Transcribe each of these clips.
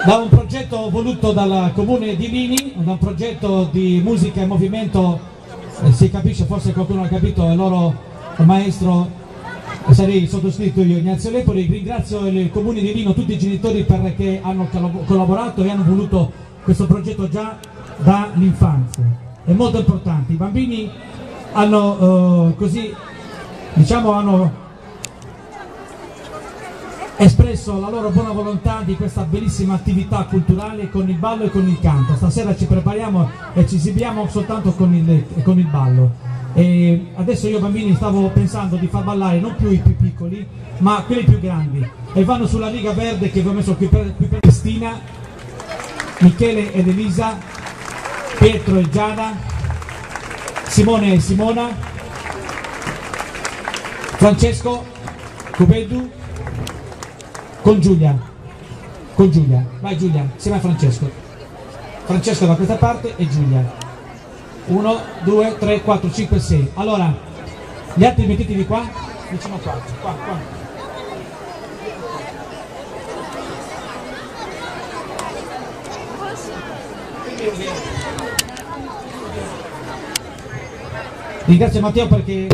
da un progetto voluto dal comune di Rimini, da un progetto di musica e movimento, si capisce, forse qualcuno ha capito, il loro maestro sarei sottoscritto io, Ignazio Lepoli. Ringrazio il comune di Rimini, tutti i genitori perché hanno collaborato e hanno voluto questo progetto già dall'infanzia. È molto importante, i bambini hanno così, diciamo, hanno espresso la loro buona volontà di questa bellissima attività culturale con il ballo e con il canto. Stasera ci prepariamo e ci esibiamo soltanto con il ballo. E adesso io, bambini, stavo pensando di far ballare non più i più piccoli ma quelli più grandi, e vanno sulla riga verde che vi ho messo qui per Cristina, Michele ed Elisa, Pietro e Giada, Simone e Simona, Francesco, Cubedu, con Giulia, vai Giulia, insieme a Francesco da questa parte e Giulia. 1, 2, 3, 4, 5, 6. Allora, gli altri mettetevi qua, vicino qua. Ringrazio Matteo perché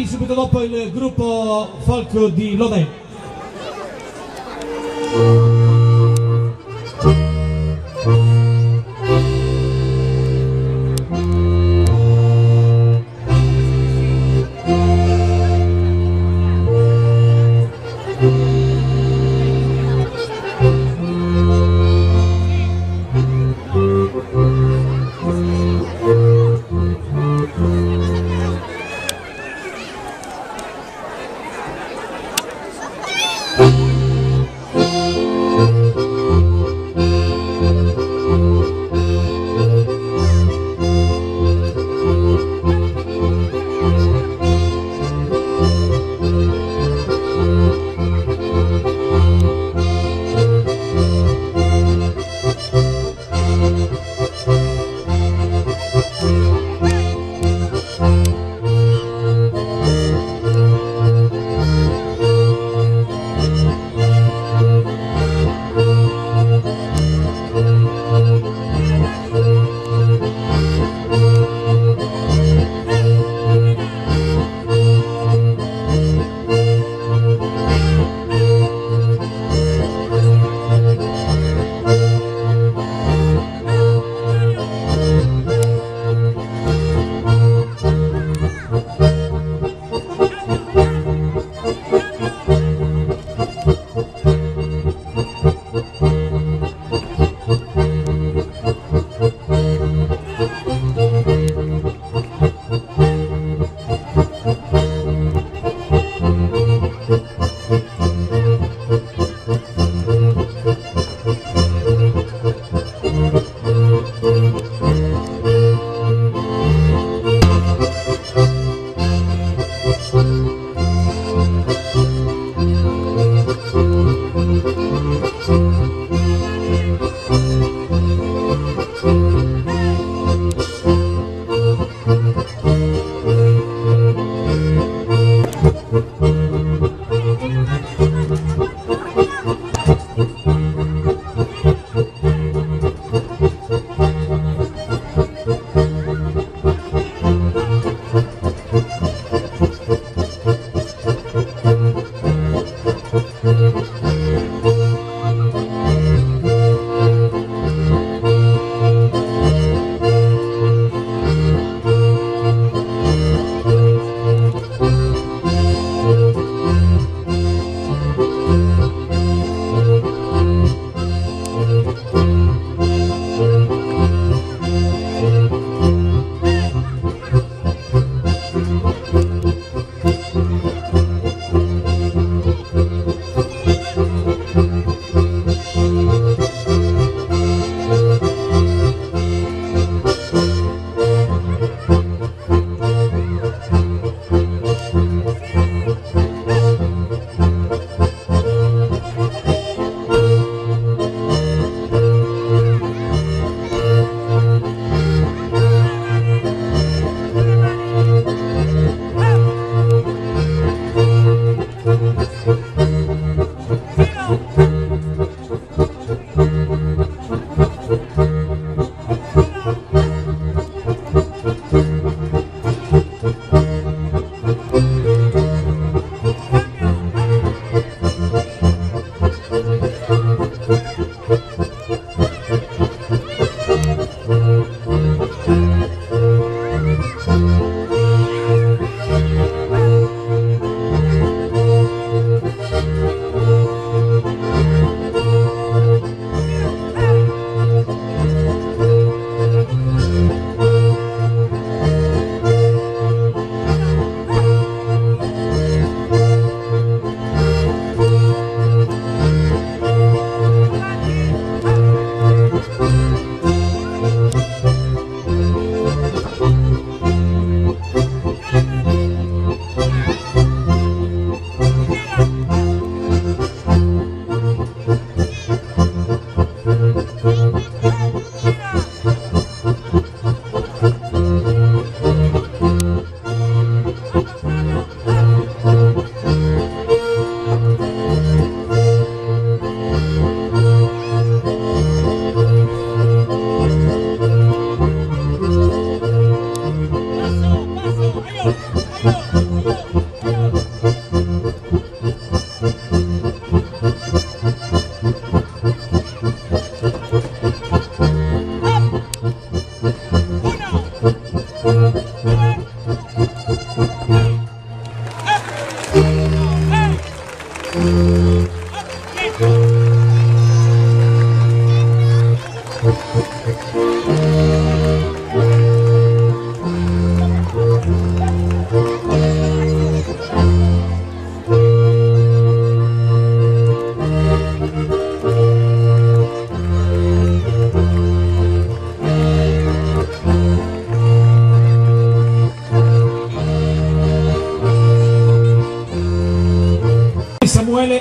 subito dopo il gruppo folk di Lodè.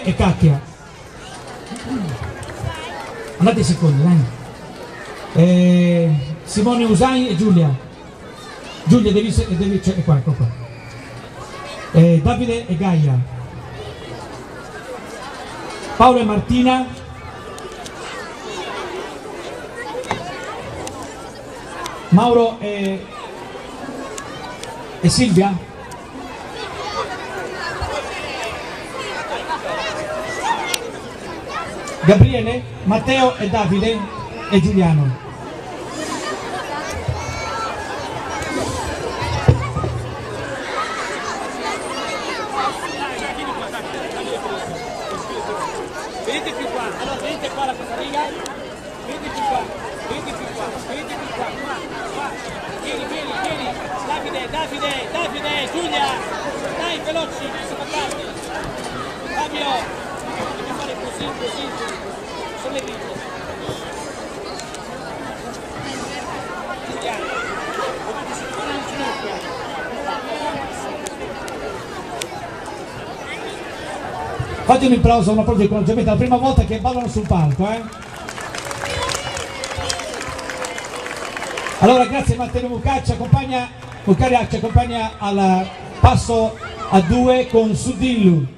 e Cacchia. Andate secondi, dai. Simone Usain e Giulia. Giulia devi cioè, qua, ecco qua. Davide e Gaia. Paolo e Martina. Mauro e Silvia. Gabriele, Matteo e Davide e Giuliano. Venite più qua, allora venite qua alla riga, venite più qua, venite più qua, venite più qua, qua, vieni, Davide, Giulia, dai veloci, siamo tardi, Fabio, devi fare così, sono le dita, Giulia, dovete settare in ginocchio. Fate un applauso, un applauso di riconoscimento, è la prima volta che ballano sul palco, Allora grazie Matteo Mucari, ci accompagna al passo a 2 con Sudillu.